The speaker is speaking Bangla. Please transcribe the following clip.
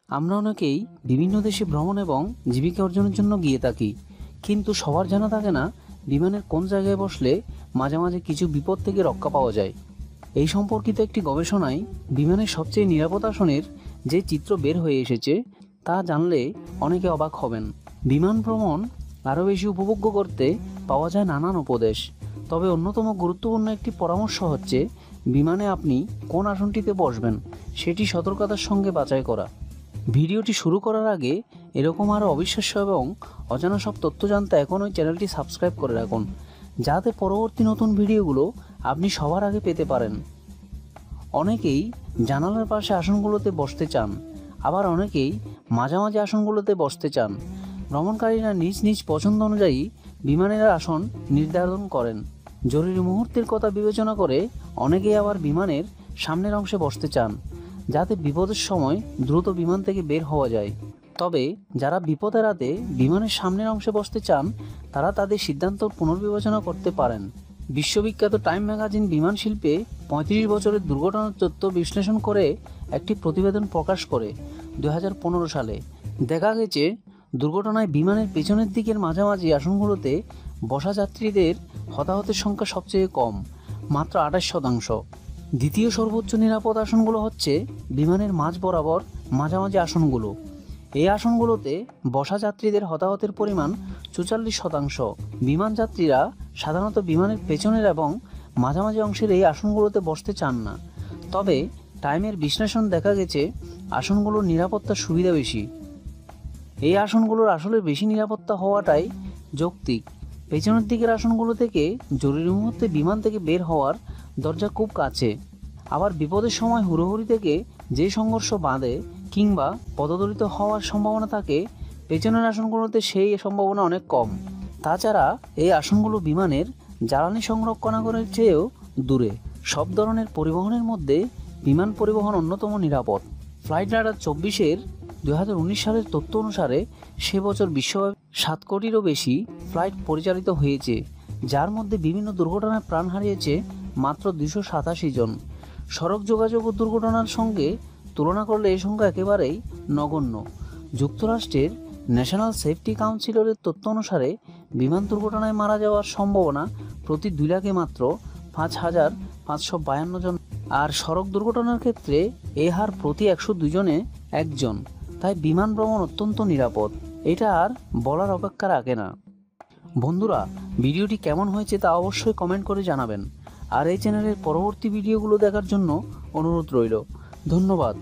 আমরা অনেকেই বিভিন্ন দেশে ভ্রমণ এবং জীবিকা অর্জনের জন্য গিয়ে থাকি, কিন্তু সবার জানা থাকে না বিমানের কোন জায়গায় বসলে মাঝে মাঝে কিছু বিপদ থেকে রক্ষা পাওয়া যায়। এই সম্পর্কিত একটি গবেষণায় বিমানের সবচেয়ে নিরাপদ আসনের যে চিত্র বের হয়ে এসেছে তা জানলে অনেকে অবাক হবেন। বিমান ভ্রমণ আরও বেশি উপভোগ্য করতে পাওয়া যায় নানান উপদেশ, তবে অন্যতম গুরুত্বপূর্ণ একটি পরামর্শ হচ্ছে বিমানে আপনি কোন আসনটিতে বসবেন সেটি সতর্কতার সঙ্গে বাছাই করা। ভিডিওটি শুরু করার আগে এরকম আরও অবিশ্বাস্য এবং অজানা সব তথ্য জানতে এখনই চ্যানেলটি সাবস্ক্রাইব করে রাখুন, যাতে পরবর্তী নতুন ভিডিওগুলো আপনি সবার আগে পেতে পারেন। অনেকেই জানালার পাশে আসনগুলোতে বসতে চান, আবার অনেকেই মাঝামাঝি আসনগুলোতে বসতে চান। ভ্রমণকারীরা নিজ নিজ পছন্দ অনুযায়ী বিমানের আসন নির্ধারণ করেন। জরুরি মুহূর্তের কথা বিবেচনা করে অনেকেই আবার বিমানের সামনের অংশে বসতে চান, যাতে বিপদের সময় দ্রুত বিমান থেকে বের হওয়া যায়। তবে যারা বিপদ এড়াতে বিমানের সামনের অংশে বসতে চান তারা তাদের সিদ্ধান্ত পুনর্বিবেচনা করতে পারেন। বিশ্ববিখ্যাত টাইম ম্যাগাজিন বিমান শিল্পে ৩৫ বছরের দুর্ঘটনার তথ্য বিশ্লেষণ করে একটি প্রতিবেদন প্রকাশ করে ২০১৫ সালে। দেখা গেছে দুর্ঘটনায় বিমানের পেছনের দিকের মাঝামাঝি আসনগুলোতে বসা যাত্রীদের হতাহতের সংখ্যা সবচেয়ে কম, মাত্র ২৮%। দ্বিতীয় সর্বোচ্চ নিরাপদ আসনগুলো হচ্ছে বিমানের মাঝ বরাবর মাঝামাঝি আসনগুলো। এই আসনগুলোতে বসা যাত্রীদের হতাহতের পরিমাণ ৪৪%। বিমান যাত্রীরা সাধারণত বিমানের পেছনের এবং মাঝামাঝি অংশের এই আসনগুলোতে বসতে চান না, তবে টাইমের বিশ্লেষণ দেখা গেছে আসনগুলোর নিরাপত্তার সুবিধা বেশি। এই আসনগুলোর আসলে বেশি নিরাপত্তা হওয়াটাই যৌক্তিক। পেছনের দিকের আসনগুলো থেকে জরুরি মুহূর্তে বিমান থেকে বের হওয়ার দরজা খুব কাছে, আবার বিপদের সময় হুড়োহুড়ি থেকে যে সংঘর্ষ বাঁধে কিংবা পদদলিত হওয়ার সম্ভাবনা থাকে, পেছনের আসনগুলোতে সেই সম্ভাবনা অনেক কম। তাছাড়া এই আসনগুলো বিমানের জ্বালানি সংরক্ষণাগারের চেয়েও দূরে। সব ধরনের পরিবহনের মধ্যে বিমান পরিবহন অন্যতম নিরাপদ। ফ্লাইট রাডার ২৪-এর ২০১৯ সালের তথ্য অনুসারে সে বছর বিশ্বব্যাপী ৭ কোটিরও বেশি ফ্লাইট পরিচালিত হয়েছে, যার মধ্যে বিভিন্ন দুর্ঘটনায় প্রাণ হারিয়েছে মাত্র ২৮৭ জন। সড়ক যোগাযোগ ও দুর্ঘটনার সঙ্গে তুলনা করলে এই সংখ্যা একেবারেই নগণ্য। যুক্তরাষ্ট্রের ন্যাশনাল সেফটি কাউন্সিলের তথ্য অনুসারে বিমান দুর্ঘটনায় মারা যাওয়ার সম্ভাবনা প্রতি ২ লাখে মাত্র ৫,৫৫২ জন, আর সড়ক দুর্ঘটনার ক্ষেত্রে এ হার প্রতি ১০২ জনে ১ জন। তাই বিমান ভ্রমণ অত্যন্ত নিরাপদ, এটা আর বলার অপেক্ষা রাখে না। বন্ধুরা, ভিডিওটি কেমন হয়েছে তা অবশ্যই কমেন্ট করে জানাবেন, আর এই চ্যানেলের পরবর্তী ভিডিওগুলো দেখার জন্য অনুরোধ রইল। ধন্যবাদ।